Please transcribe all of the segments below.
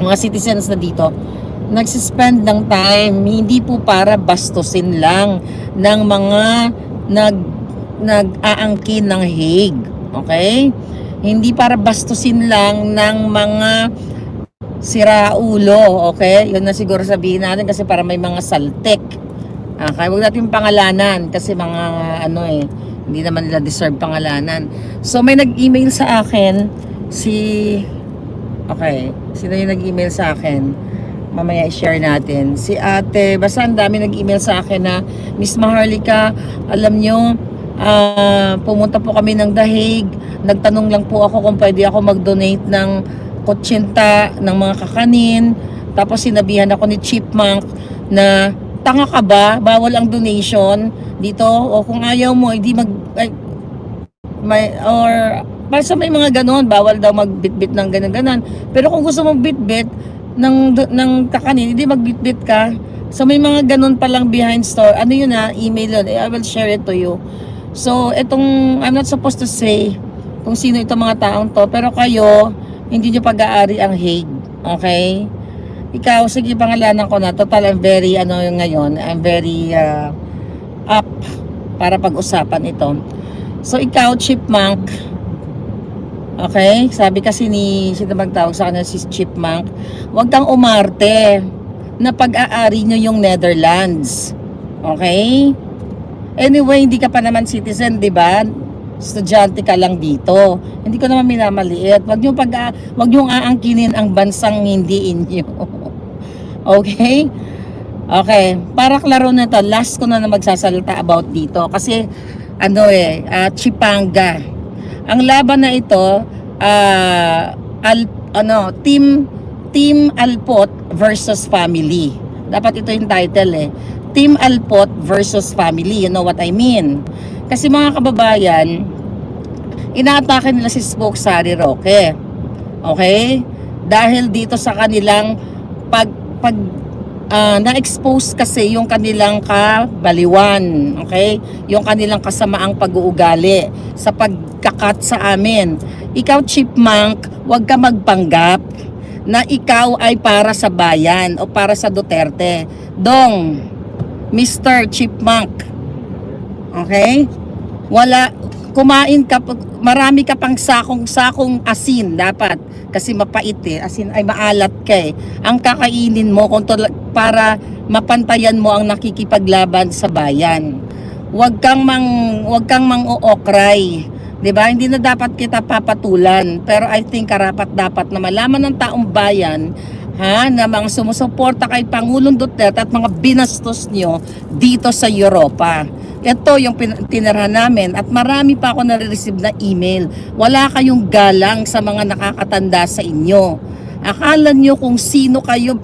mga citizens na dito, nagsispend ng time, hindi po para bastusin lang ng mga nag-aangkin ng Hague. Okay? Hindi para bastusin lang ng mga siraulo. Okay? Yun na siguro sabihin natin kasi para may mga saltik. Okay? Huwag natin pangalanan kasi mga hindi naman nila deserve pangalanan. So may nag-email sa akin sino yung nag-email sa akin? Mamaya i-share natin. Si ate, basta ang dami nag-email sa akin na, Miss Maharlika, alam nyo, pumunta po kami ng The Hague. Nagtanong lang po ako kung pwede ako mag-donate ng kutsinta, ng mga kakanin. Tapos sinabihan ako ni Chipmunk na, tanga ka ba? Bawal ang donation dito. O kung ayaw mo, hindi basta may mga ganon, bawal daw magbitbit ng ganon-ganon. Pero kung gusto mong bitbit ng kakanin, hindi magbitbit ka. So may mga ganon palang behind store. Ano yun email yun. I will share it to you. So I'm not supposed to say kung sino itong mga taong to. Pero kayo, hindi nyo pag-aari ang Hague. Okay? Ikaw, sige, pangalanan ko na. Total, I'm very, ngayon, I'm very up para pag-usapan ito. So ikaw, Chipmunk, okay? Sabi kasi sino magtawag sa kanya, si Chipmunk, huwag kang umarte na pag-aari nyo yung Netherlands. Okay? Anyway, hindi ka pa naman citizen, di ba? Estudyante ka lang dito. Hindi ko naman minamaliit. Huwag nyo aangkinin ang bansang hindi inyo. Okay? Okay. Para klaro na to, last ko na magsasalita about dito. Kasi, Chipanga. Ang laban na ito, Team Alpot versus Family. Dapat ito yung title Team Alpot versus Family. You know what I mean? Kasi mga kababayan, inaatake nila si Spoke Sari Roque. Okay? Dahil dito sa kanilang na-expose kasi yung kanilang kabaliwan, okay? Yung kanilang kasamaang pag-uugali sa pagkakat sa amin. Ikaw, Chipmunk, huwag ka magpanggap na ikaw ay para sa bayan o para sa Duterte. Dong, Mr. Chipmunk, okay? Kumain ka, marami ka pang sakong asin dapat kasi mapait asin ay maalat ka ang kakainin mo para mapantayan mo ang nakikipaglaban sa bayan. Huwag kang mang-uokray, 'di ba? Hindi na dapat kita papatulan, pero I think dapat na malaman ng taong bayan na mga sumusuporta kay Pangulong Duterte at mga binastos nyo dito sa Europa. Ito yung tinirhan namin at marami pa ako nare-receive na email. Wala kayong galang sa mga nakakatanda sa inyo. Akala nyo kung sino kayo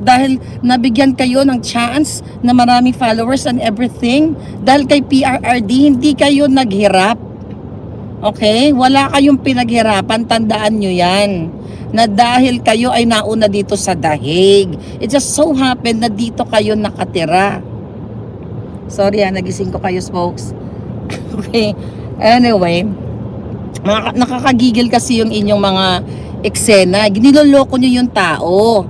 dahil nabigyan kayo ng chance na maraming followers and everything. Dahil kay PRRD, hindi kayo naghirap. Okay? Wala kayong pinaghirapan. Tandaan nyo yan. Na dahil kayo ay nauna dito sa The Hague. It just so happened na dito kayo nakatira. Sorry nagising ko kayo, folks. Okay. Anyway, nakakagigil kasi yung inyong mga eksena. Giniloloko nyo yung tao.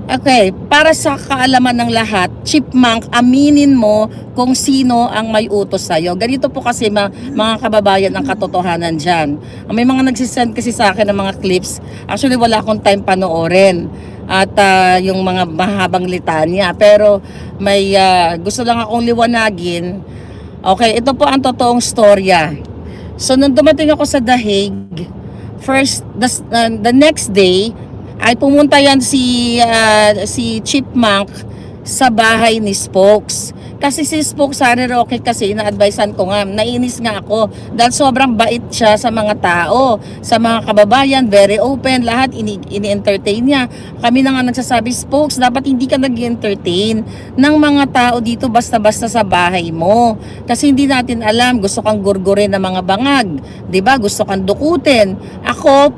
Okay, para sa kaalaman ng lahat, Chipmunk, aminin mo kung sino ang may utos sa'yo. Ganito po kasi mga kababayan ang katotohanan dyan. May mga nagsisend kasi sa akin ng mga clips. Actually, wala akong time panoorin. At yung mga mahabang litanya. Pero may gusto lang akong liwanagin. Okay, ito po ang totoong storya. So, nung dumating ako sa The Hague, the next day, ay pumunta yan si Chipmunk sa bahay ni Spokes. Kasi si Spoke Sari Roque kasi na-advisean ko nga, nainis nga ako dahil sobrang bait siya sa mga tao, sa mga kababayan, very open, lahat ini-entertain niya. Kami na nga nagsasabi, Spokes, dapat hindi ka nag-entertain ng mga tao dito basta-basta sa bahay mo. Kasi hindi natin alam, gusto kang gurgurin ng mga bangag, 'di ba? Gusto kang dukutin.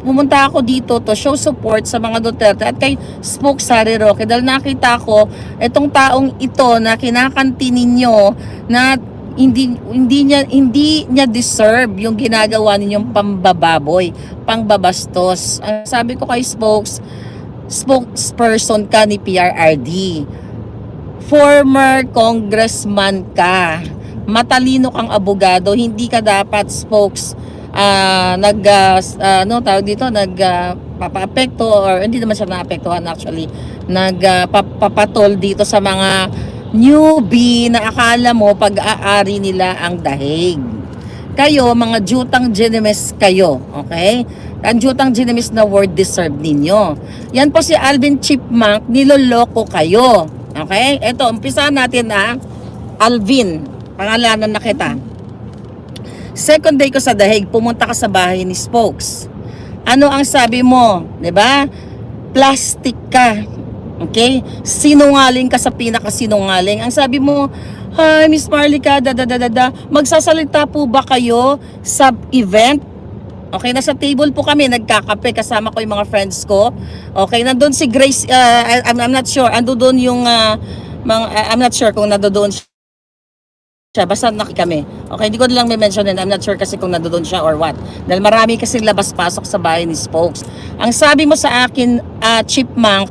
Pumunta ako dito to show support sa mga Duterte at kay Spoke Sari Roque dahil nakita ko itong taong ito na kinakantin ninyo na hindi niya deserve yung ginagawa ninyong pambababoy, pangbabastos. Sabi ko kay Spokes, spokesperson ka ni PRRD. Former congressman ka. Matalino kang abogado, hindi ka dapat tawag dito, papaapekto, or hindi naman siya naapektuhan actually, nagpapatol dito sa mga newbie na akala mo pag-aari nila ang dahig. Kayo, mga jutang genimes kayo, okay? Ang jutang genimes na word deserve ninyo. Yan po si Alvin Chipmunk, niloloko kayo. Okay? Ito, umpisa natin na Alvin, pangalanan na kita. Second day ko sa dahig, pumunta ka sa bahay ni Spokes. Ano ang sabi mo? 'Di ba? Plastic ka. Okay? Sinungaling ka sa pinakasinungaling. Ang sabi mo, "Hi, Miss Marlica, magsasalita po ba kayo sa event?" Okay, nasa table po kami, nagkakape, kasama ko yung mga friends ko. Okay, nandun si Grace, I'm not sure, doon yung, I'm not sure kung nandoon siya, basta kami. Okay, hindi ko lang may mentionin, I'm not sure kasi kung nandoon siya or what. Dahil marami kasi labas-pasok sa bahay ni Spokes. Ang sabi mo sa akin, Chipmunk,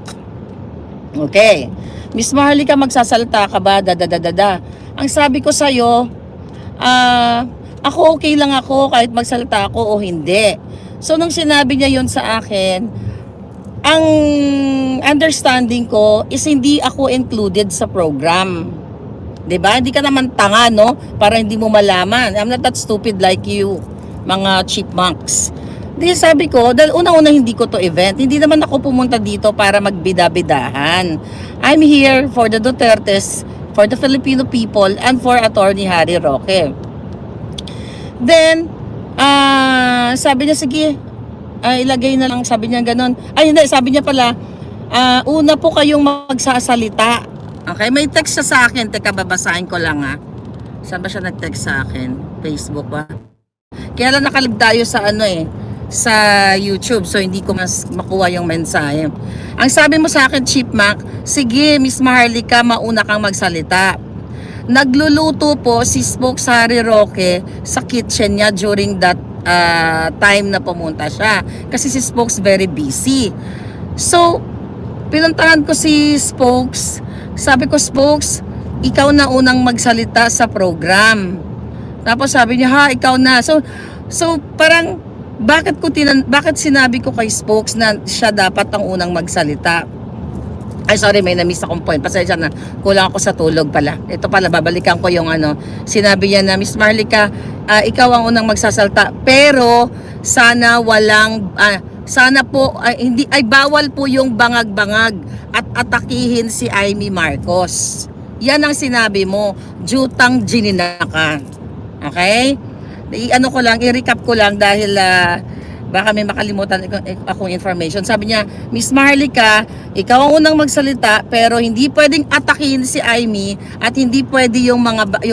okay, Miss Marlica, magsasalita ka ba? Ang sabi ko sa'yo, ako okay lang ako kahit magsalita ako o hindi. So nung sinabi niya yon sa akin, ang understanding ko is hindi ako included sa program. 'Di ba? Hindi ka naman tanga, no? Para hindi mo malaman. I'm not that stupid like you, mga chipmunks. Di sabi ko, dahil unang-una hindi ko to event. Hindi naman ako pumunta dito para magbida-bidahan. I'm here for the Dutertes, for the Filipino people, and for Attorney Harry Roque. Then, sabi niya, sige, ilagay na lang, sabi niya ganon. Ay, hindi, sabi niya pala, una po kayong magsasalita. Okay, may text siya sa akin. Teka, babasahin ko lang ha. Saan ba siya nag-text sa akin? Facebook ba? Kaya lang nakalagdayo sa sa YouTube. So, hindi ko mas makuha yung mensahe. Ang sabi mo sa akin, Chipmunk, sige, Miss Marlica, mauna kang magsalita. Nagluluto po si Spokes Harry Roque sa kitchen niya during that time na pumunta siya. Kasi si Spokes very busy. So, pinuntahan ko si Spokes. Sabi ko, Spokes, ikaw na unang magsalita sa program. Tapos sabi niya, ha, ikaw na. So parang, bakit sinabi ko kay Spokes na siya dapat ang unang magsalita? Ay, sorry, may na-miss akong point. Pasensya na, kulang ako sa tulog pala. Ito pala, babalikan ko yung sinabi niya na, Miss Marlica, ikaw ang unang magsasalta. Pero, sana po, bawal po yung bangag-bangag at atakihin si Amy Marcos. Yan ang sinabi mo. Jutang ginina ka. Okay? I-recap ko lang dahil baka may makalimutan akong information. Sabi niya, Miss Marlica, ikaw ang unang magsalita pero hindi pwedeng atakihin si Amy at hindi pwede yung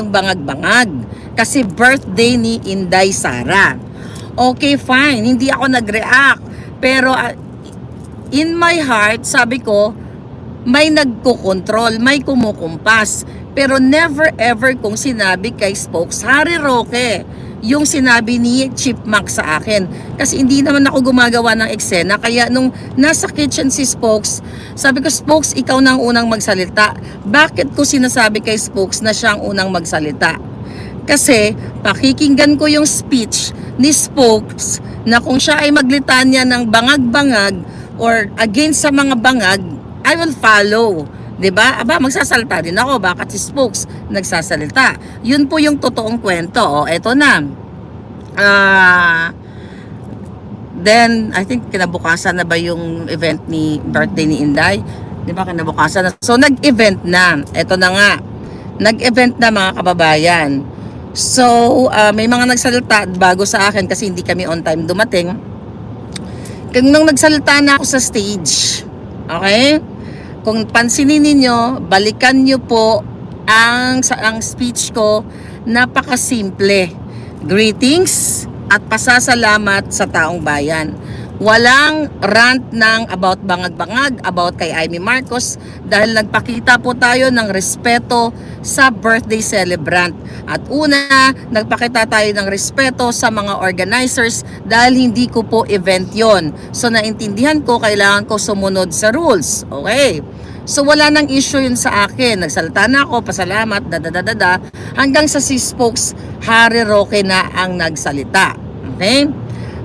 bangag-bangag kasi birthday ni Inday Sara. Okay, fine. Hindi ako nag-react. Pero in my heart, sabi ko, may nagkukontrol, may kumukumpas. Pero never ever kung sinabi kay Spokes Harry Roque yung sinabi ni Chipmunk sa akin. Kasi hindi naman ako gumagawa ng eksena. Kaya nung nasa kitchen si Spokes, sabi ko, Spokes, ikaw na ang unang magsalita. Bakit ko sinasabi kay Spokes na siya ang unang magsalita? Kasi pakikinggan ko yung speech ni Spokes na kung siya ay maglitanya ng bangag-bangag or against sa mga bangag, I will follow. 'Di ba? Aba, magsasalita din ako. Bakit si Spokes nagsasalita? Yun po yung totoong kwento. O, eto na. Then, I think kinabukasan na ba yung event ni birthday ni Inday? 'Di ba kinabukasan na? So, nag-event na. Eto na nga. Nag-event na mga kababayan. So, may mga nagsalita bago sa akin kasi hindi kami on time dumating. Nung nagsalita na ako sa stage, okay? Kung pansinin ninyo, balikan nyo po ang speech ko, napakasimple. Greetings at pasasalamat sa taong bayan. Walang rant ng about bangag-bangag, about kay Amy Marcos, dahil nagpakita po tayo ng respeto sa birthday celebrant. At una, nagpakita tayo ng respeto sa mga organizers dahil hindi ko po event yon. So naintindihan ko, kailangan ko sumunod sa rules. Okay? So wala nang issue yun sa akin. Nagsalita na ako, pasalamat, hanggang sa si Spokes Harry Roque na ang nagsalita. Okay?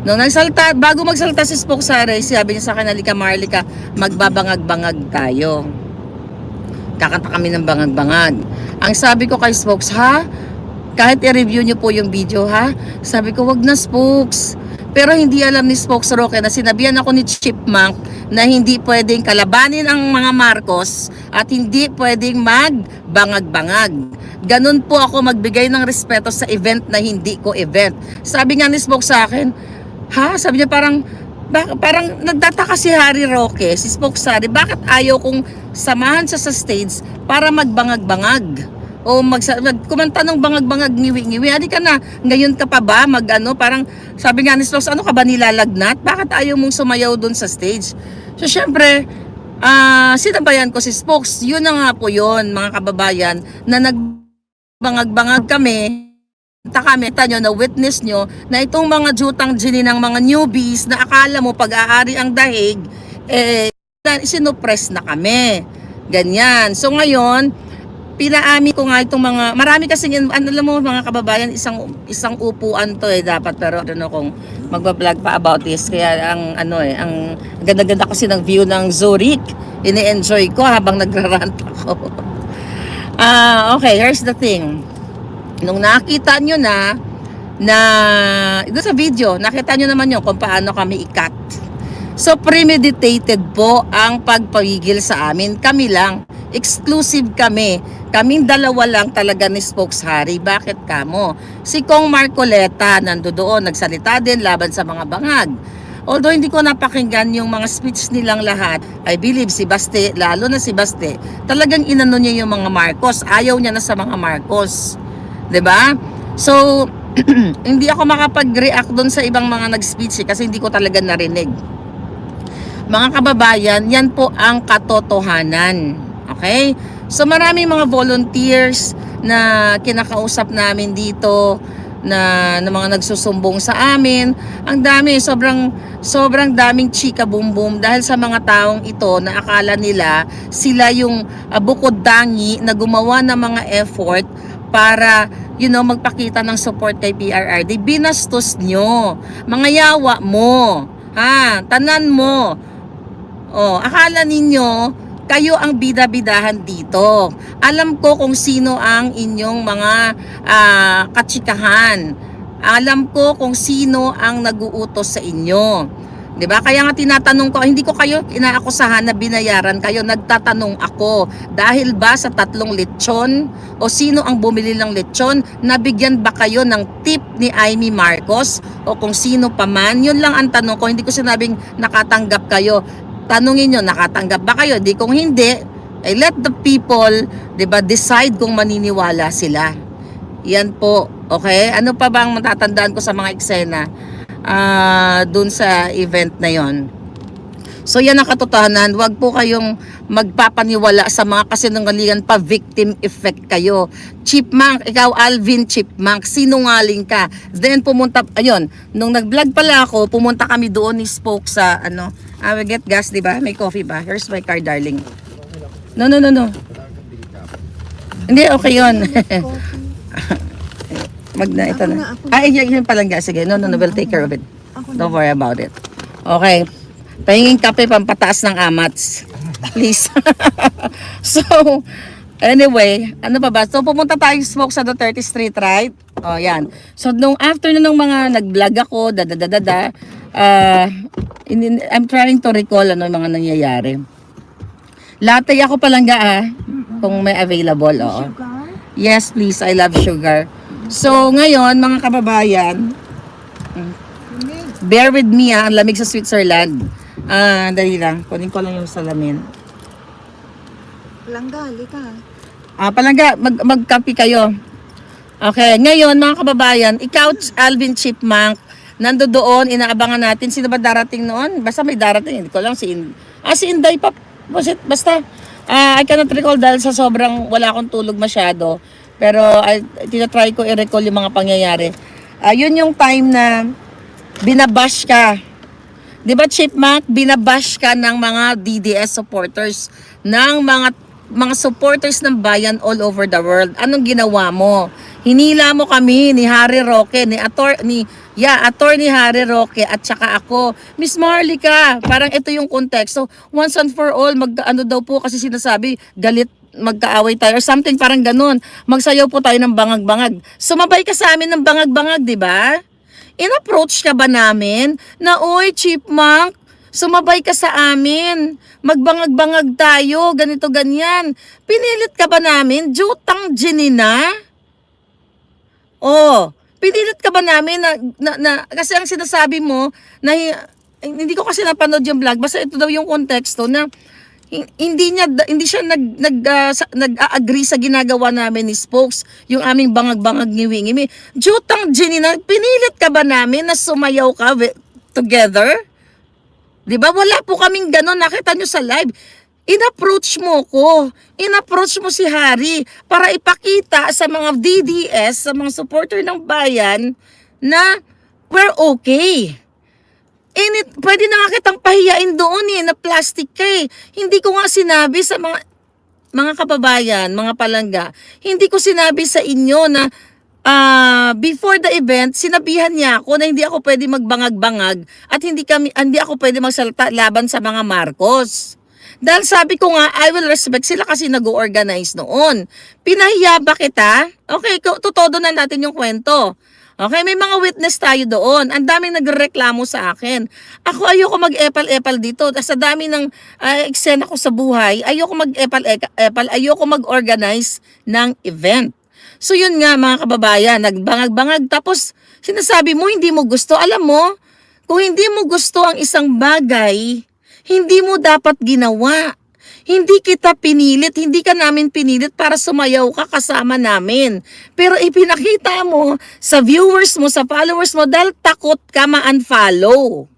Nung nagsalita, bago magsalita si Spokes Harry, sabi niya sa akin, halika Marlica, magbabangag-bangag tayo. Kakanta kami ng bangag-bangag. Ang sabi ko kay Spokes, ha? Kahit i-review niyo po yung video, ha? Sabi ko, wag na Spokes. Pero hindi alam ni Spokes Roque na sinabihan ako ni Chipmunk na hindi pwedeng kalabanin ang mga Marcos at hindi pwedeng magbangag-bangag. Ganun po ako magbigay ng respeto sa event na hindi ko event. Sabi nga ni Spokes sa akin, ha? Sabi niya parang nagtataka si Harry Roque, si Spokes Harry, bakit ayaw kong samahan siya sa stage para magbangag-bangag? O kumanta ng bangag-bangag, ngiwi-ngiwi. Hindi ka na, ngayon ka pa ba parang sabi nga ni Spokes, ano ka ba nilalagnat? Bakit ayaw mong sumayaw dun sa stage? So syempre, sinabayan ko si Spokes. Yun na nga po yun, mga kababayan, na nagbangag-bangag kami. Kita nyo, na witness nyo na itong mga jutang gini ng mga newbies na akala mo pag-aari ang dahig, sinupress na kami. Ganyan. So ngayon, pinaami ko nga itong mga, marami kasi, alam mo mga kababayan, isang upuan to dapat, pero ano kung magbablog pa about this, kaya ang ganda-ganda kasi ng view ng Zurich, ini-enjoy ko habang nagrarant ako. Okay, here's the thing. Nung nakita nyo na ito sa video, nakita nyo naman yun kung paano kami i-cut. So premeditated po ang pagpawigil sa amin. Kami lang, exclusive kami. Kaming dalawa lang talaga ni Spokes Harry. Bakit kamo? Si Kong Marcoleta nandoon, nagsalita din laban sa mga bangag. Although hindi ko napakinggan yung mga speech nilang lahat, I believe si Baste, lalo na si Baste, talagang inano niya yung mga Marcos. Ayaw niya na sa mga Marcos. 'Di ba? So, hindi ako makapag-react doon sa ibang mga nag-speech kasi hindi ko talaga narinig. Mga kababayan, yan po ang katotohanan. Okay? So, maraming mga volunteers na kinakausap namin dito na mga nagsusumbong sa amin. Ang dami, sobrang daming chika boom boom dahil sa mga taong ito na akala nila sila yung bukod dangi na gumawa ng mga effort para, magpakita ng support kay PRRD. Binastos nyo. Mga yawa mo. Ha? Tanan mo. Akala ninyo, kayo ang bida-bidahan dito. Alam ko kung sino ang inyong mga katsikahan. Alam ko kung sino ang nag-uutos sa inyo. 'Di ba? Kaya nga tinatanong ko, hindi ko kayo inaakusahan na binayaran kayo, nagtatanong ako, dahil ba sa 3 lechon o sino ang bumili ng lechon, nabigyan ba kayo ng tip ni Amy Marcos o kung sino pa man? Yun lang ang tanong ko, hindi ko sinabing nakatanggap kayo. Tanungin nyo, nakatanggap ba kayo? Di kung hindi, let the people, 'di ba, decide kung maniniwala sila. Yan po, okay? Ano pa bang matatandaan ko sa mga eksena dun sa event na yon? So yan ang katotohanan. Huwag po kayong magpapaniwala sa mga kasinungalingan, pa victim effect kayo. Chipmunk, ikaw Alvin Chipmunk, sinungaling ka. Then pumunta, ayun, nung nag-vlog pala ako, pumunta kami doon ni Spokes sa I will get gas, di ba? May coffee ba? Here's my card, darling. No. Hindi, okay yun. Ito na. Yun palang gas. Sige, no, we'll take care of it. Don't worry about it. Okay. Pahinging kape, pampataas ng amats. Please. So, anyway, ano pa ba? So, pumunta tayo Smoke sa Duterte Street, right? Yan. So, nung after na nung mga nag-vlog ako, I'm trying to recall yung mga nangyayari. Latte ako palangga, kung may available, Yes, please. I love sugar. So, ngayon, mga kababayan, bear with me, ang lamig sa Switzerland. Dali lang. Kunin ko lang yung salamin. Palangga, halika. Palangga, magkapi kayo. Okay, ngayon, mga kababayan, ikaw, Alvin Chipmunk, Nando doon, inaabangan natin. Sino ba darating noon? Basta may darating. Hindi ko lang si Inday pa. Basta, I cannot recall dahil sa sobrang wala akong tulog masyado. Pero tinatry ko i-recall yung mga pangyayari. Yun yung time na binabash ka. Di ba, Chipmunk? Binabash ka ng mga DDS supporters, ng mga supporters ng bayan all over the world. Anong ginawa mo? Hinila mo kami ni Harry Roque, Attorney Harry Roque at saka ako. Miss Marlica, parang ito yung konteksto. Once and for all, ano daw po kasi sinasabi, galit magkaaway tayo or something parang ganun. Magsayaw po tayo ng bangag-bangag. Sumabay ka sa amin ng bangag-bangag, di ba? In-approach ka ba namin na, oy, Chipmunk, sumabay ka sa amin. Magbangag-bangag tayo, ganito, ganyan. Pinilit ka ba namin? Jutang ginina? Oh, pinilit ka ba namin na kasi ang sinasabi mo, na hindi ko kasi napanood yung vlog, basta ito daw yung konteksto na hindi siya nag-agree sa ginagawa namin ni Spokes, yung aming bangag-bangag ngiwi-ngiwi. Jutang ginina, pinilit ka ba namin na sumayaw ka together? 'Di ba? Wala po kaming gano'n, nakita nyo sa live. In-approach mo ko. In-approach mo si Harry para ipakita sa mga DDS, sa mga supporter ng bayan na we're okay. Pwede na nga kitang pahiyain doon na plastic ka eh. Hindi ko nga sinabi sa mga kababayan, mga palangga, hindi ko sinabi sa inyo na before the event, sinabihan niya ako na hindi ako pwede magbangag-bangag at hindi ako pwede magsalita laban sa mga Marcos. Dahil sabi ko nga, I will respect sila kasi nag-organize noon. Pinahiya ba kita? Okay, tutodo na natin yung kwento. Okay, may mga witness tayo doon. Ang daming nagreklamo sa akin. Ako ayoko mag-epal-epal dito. Sa dami ng eksena ko sa buhay, ayoko mag-epal-epal, ayoko mag-organize ng event. So yun nga mga kababayan, nagbangag-bangag. Tapos sinasabi mo hindi mo gusto. Alam mo, kung hindi mo gusto ang isang bagay, hindi mo dapat ginawa. Hindi kita pinilit, hindi ka namin pinilit para sumayaw ka kasama namin. Pero ipinakita mo sa viewers mo, sa followers mo dahil takot ka ma-unfollow.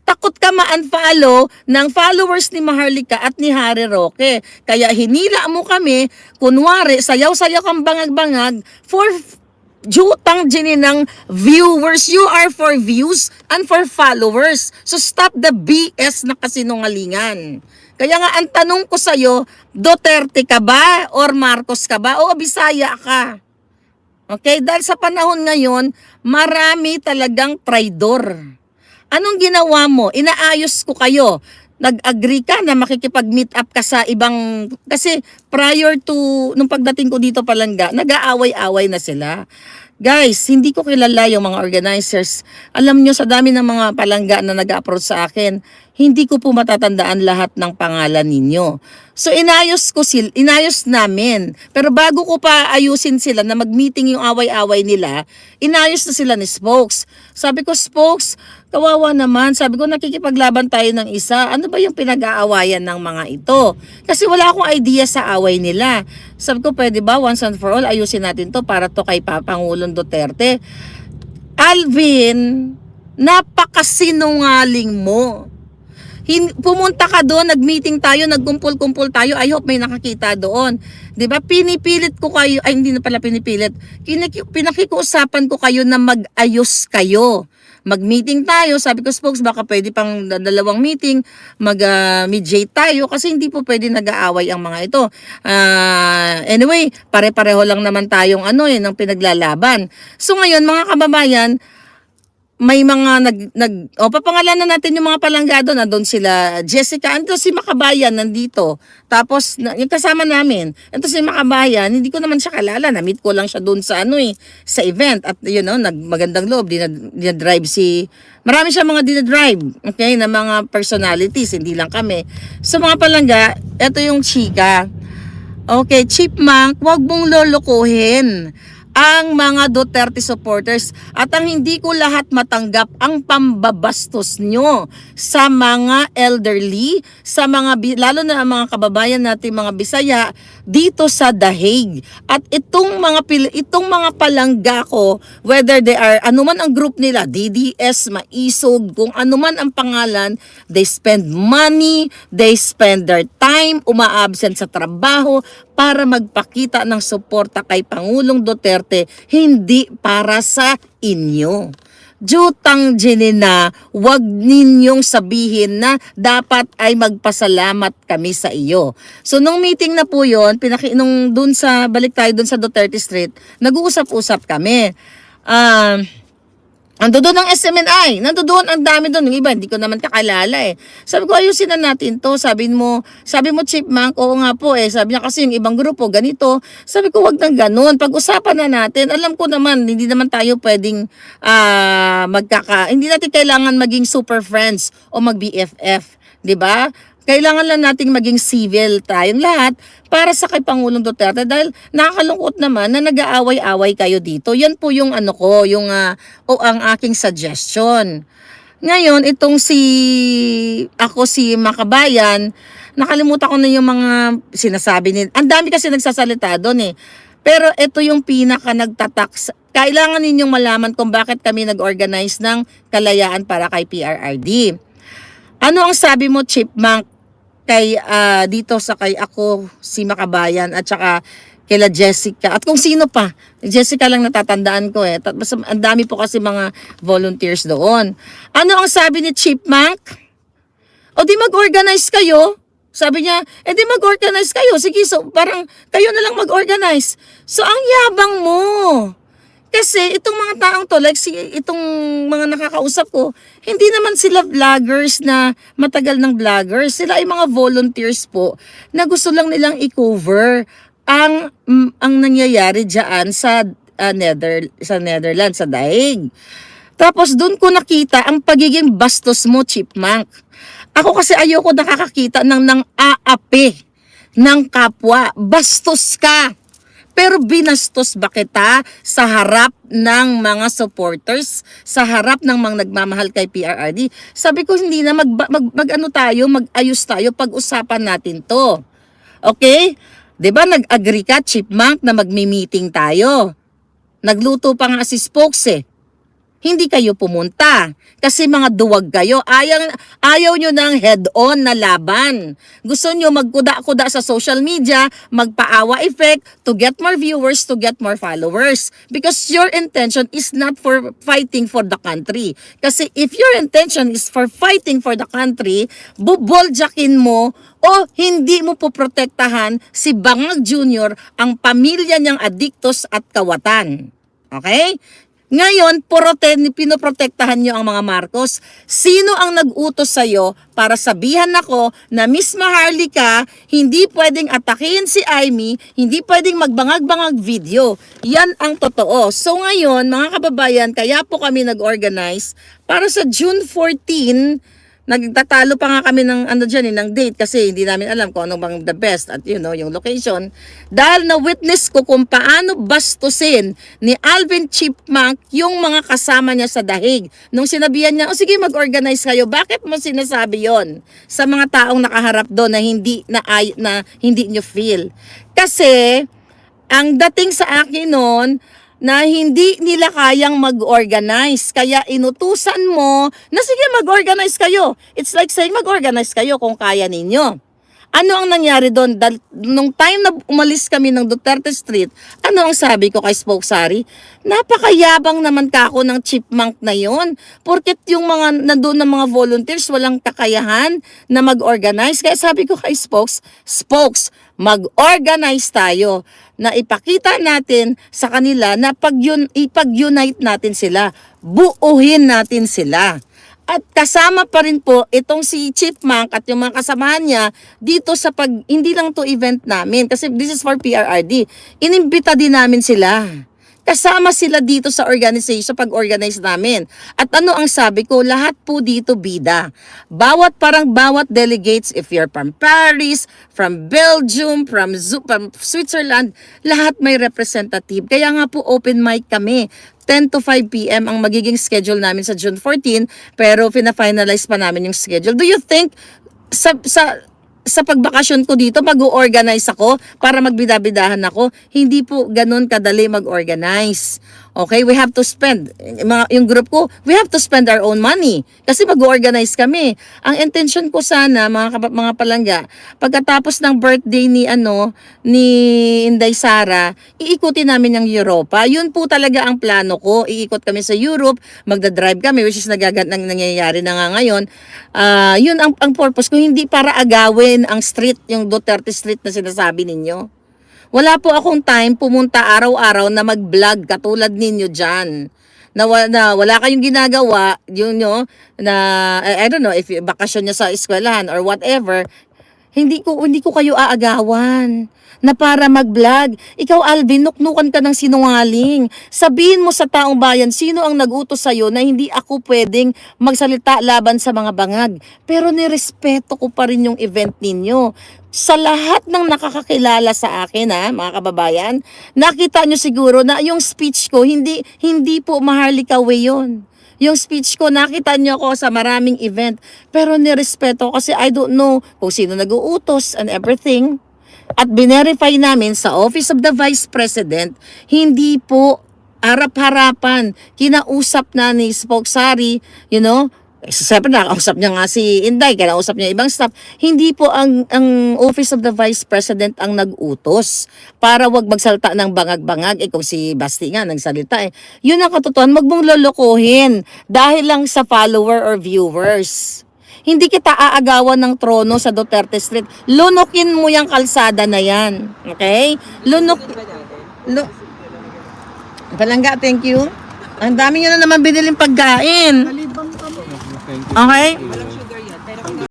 Takot ka ma-unfollow ng followers ni Maharlika at ni Harry Roque. Kaya hinila mo kami, kunwari, sayaw-sayaw kang bangag-bangag for jutang gininang viewers. You are for views and for followers. So stop the BS na kasinungalingan. Kaya nga ang tanong ko sa'yo, Duterte ka ba or Marcos ka ba o Bisaya ka? Okay, dahil sa panahon ngayon, marami talagang traidor. Anong ginawa mo? Inaayos ko kayo. Nag-agree ka na makikipag-meet up ka sa ibang... Kasi prior to, nung pagdating ko dito palangga, nag-aaway-away na sila. Guys, hindi ko kilala yung mga organizers. Alam nyo, sa dami ng mga palangga na nag-approach sa akin, hindi ko po matatandaan lahat ng pangalan ninyo. So inayos namin. Pero bago ko pa ayusin sila na mag-meeting yung away-away nila, inayos na sila ni Spokes. Sabi ko, Spokes, kawawa naman. Sabi ko, nakikipaglaban tayo ng isa. Ano ba yung pinag-aawayan ng mga ito? Kasi wala akong idea sa away nila. Sabi ko, pwede ba once and for all ayusin natin to para to kay Pangulong Duterte? Alvin, napakasinungaling mo. Pumunta ka doon, nag-meeting tayo, nagkumpul-kumpul tayo. I hope may nakakita doon. 'Di ba? Pinipilit ko kayo, ay hindi na pala pinipilit. Pinakikiusapan ko kayo na mag-ayos kayo. Mag-meeting tayo, sabi ko, Spokes, baka pwede pang dalawang meeting, mag-mediate tayo kasi hindi po pwede nag-aaway ang mga ito. Anyway, pare-pareho lang naman tayong ng pinaglalaban. So ngayon, mga kababayan, may mga papangalanan natin yung mga palangga doon. Nandun sila Jessica, ando si Makabayan nandito. Tapos yung kasama namin, ito si Makabayan, hindi ko naman siya kalala, na-meet ko lang siya doon sa sa event at magandang loob, dinadrive marami siya mga dinadrive, okay, na mga personalities, hindi lang kami. So mga palangga, ito yung chika. Okay, Chipmunk, wag mong lolokohin. ang mga Duterte supporters at ang hindi ko lahat matanggap ang pambabastos nyo sa mga elderly, sa mga lalo na ang mga kababayan natin mga Bisaya dito sa The Hague. At itong mga palangga ko, whether they are anuman ang group nila, DDS, Maisog, kung anuman ang pangalan, they spend money, they spend their time, umaabsent sa trabaho para magpakita ng suporta kay Pangulong Duterte, hindi para sa inyo. Jutang Jenina, wag ninyong sabihin na dapat ay magpasalamat kami sa iyo. So nung meeting na po yun, nung dun sa, balik tayo dun sa Duterte Street, nag-uusap-usap kami. Ando doon ang SMNI. Nando doon ang dami doon. Yung iba, hindi ko naman kakilala eh. Sabi ko, ayusin na natin to. Sabi mo, Chipmunk, oo nga po eh. Sabi niya kasi yung ibang grupo, ganito. Sabi ko, wag nang ganun. Pag-usapan na natin. Alam ko naman, hindi naman tayo pwedeng hindi natin kailangan maging super friends o mag-BFF. Diba? Kailangan lang nating maging civil tayong lahat para sa kay Pangulong Duterte dahil nakakalungkot naman na nag-aaway-away kayo dito. Yan po yung ang aking suggestion. Ngayon, itong si Makabayan, nakalimutan ko na yung mga sinasabi nila. Ang dami kasi nagsasalita doon eh. Pero ito yung pinaka nagtatak. Kailangan ninyong malaman kung bakit kami nag-organize ng kalayaan para kay PRRD. Ano ang sabi mo, Chipmunk, kay dito sa kay ako, si Makabayan at saka kila Jessica at kung sino pa. Jessica lang natatandaan ko eh. Ang dami po kasi mga volunteers doon. Ano ang sabi ni Chipmunk? O di mag-organize kayo. Sabi niya, di mag-organize kayo. Sige, so parang kayo na lang mag-organize. So ang yabang mo. Kasi itong mga taong to, like itong mga nakakausap ko, hindi naman sila vloggers na matagal ng vloggers. Sila ay mga volunteers po na gusto lang nilang i-cover ang nangyayari diyan sa Netherlands, sa Daig. Tapos doon ko nakita ang pagiging bastos mo, Chipmunk. Ako kasi ayoko nakakakita ng aapi ng kapwa. Bastos ka. Pero binastos ba kita sa harap ng mga supporters, sa harap ng mga nagmamahal kay PRRD? Sabi ko hindi na mag-ayos tayo, pag-usapan natin to. Okay? 'Di ba nag-agree ka, Chipmunk, na magmi-meeting tayo? Nagluto pa nga si Spokes eh. Hindi kayo pumunta kasi mga duwag kayo. Ayaw nyo ng head-on na laban. Gusto nyo magkuda-kuda sa social media, magpaawa effect to get more viewers, to get more followers. Because your intention is not for fighting for the country. Kasi if your intention is for fighting for the country, buboljakin mo o hindi mo poprotektahan si Bangag Jr., ang pamilya niyang adiktos at kawatan. Okay? Ngayon, pinoprotektahan nyo ang mga Marcos. Sino ang nag-utos sa'yo para sabihan ako na Miss Maharlika, hindi pwedeng atakihin si Amy, hindi pwedeng magbangag-bangag video. Yan ang totoo. So ngayon, mga kababayan, kaya po kami nag-organize para sa June 14, nagtatalo pa nga kami ng ng date kasi hindi namin alam kung ano bang the best at yung location. Dahil na-witness ko kung paano bastusin ni Alvin Chipmunk yung mga kasama niya sa Dahig. Nung sinabihan niya, sige mag-organize kayo, bakit mo sinasabi yon sa mga taong nakaharap doon na hindi nyo feel? Kasi ang dating sa akin noon, na hindi nila kayang mag-organize. Kaya inutusan mo na sige mag-organize kayo. It's like saying mag-organize kayo kung kaya ninyo. Ano ang nangyari doon? Nung time na umalis kami ng Duterte Street, ano ang sabi ko kay Spokesari? Napakayabang naman ka ako ng Chipmunk na yon. Porket yung mga nandoon na mga volunteers walang kakayahan na mag-organize. Kaya sabi ko kay Spokes, mag-organize tayo na ipakita natin sa kanila na ipag-unite natin sila, buuhin natin sila. At kasama pa rin po itong si Chipmunk at yung mga kasamahan niya dito sa hindi lang to event namin kasi this is for PRRD. Inimbita din namin sila. Kasama sila dito sa organization pag-organize namin. At ano ang sabi ko, lahat po dito bida. Bawat delegates, if you're from Paris, from Belgium, from Switzerland, lahat may representative. Kaya nga po open mic kami. 10 to 5 p.m. ang magiging schedule namin sa June 14, pero fina-finalize pa namin yung schedule. Do you think sa pagbakasyon ko dito, mag-organize ako para magbidabidahan ako? Hindi po ganun kadali mag-organize. Okay, we have to spend, yung group ko, we have to spend our own money kasi mag-organize kami. Ang intention ko sana, mga palangga, pagkatapos ng birthday ni Inday Sara, iikutin namin yung Europa. Yun po talaga ang plano ko. Iikot kami sa Europe, magdadrive kami, which is nangyayari na nga ngayon. Yun ang purpose ko, hindi para agawin ang street, yung Duterte Street na sinasabi ninyo. Wala po akong time pumunta araw-araw na mag-vlog katulad ninyo dyan. Na wala kayong ginagawa, na I don't know, if bakasyon nyo sa eskwelahan or whatever, hindi ko kayo aagawan na para mag-vlog. Ikaw, Alvin, nuknukan ka ng sinungaling. Sabihin mo sa taong bayan, sino ang nag-utos sa'yo na hindi ako pwedeng magsalita laban sa mga bangag. Pero nirespeto ko pa rin yung event ninyo. Sa lahat ng nakakakilala sa akin, mga kababayan, nakita nyo siguro na yung speech ko, hindi po Maharlika Way yun. Yung speech ko, nakita nyo ako sa maraming event. Pero nirespeto ko kasi I don't know kung sino nag-uutos and everything. At binerify namin sa Office of the Vice President, hindi po harap-harapan. Kinausap na ni Spokesari, siyempre nakausap niya nga si Inday, kinausap niya ibang staff. Hindi po ang Office of the Vice President ang nag-utos para wag magsalita ng bangag-bangag. Kung si Basti nga nagsalita Yun ang katotohanan, wag mong lolokohin dahil lang sa follower or viewers. Hindi kita aagawan ng trono sa Duterte Street. Lunukin mo yung kalsada na yan. Okay? Palangga, thank you. Ang dami nyo na naman biniling pagkain. Okay?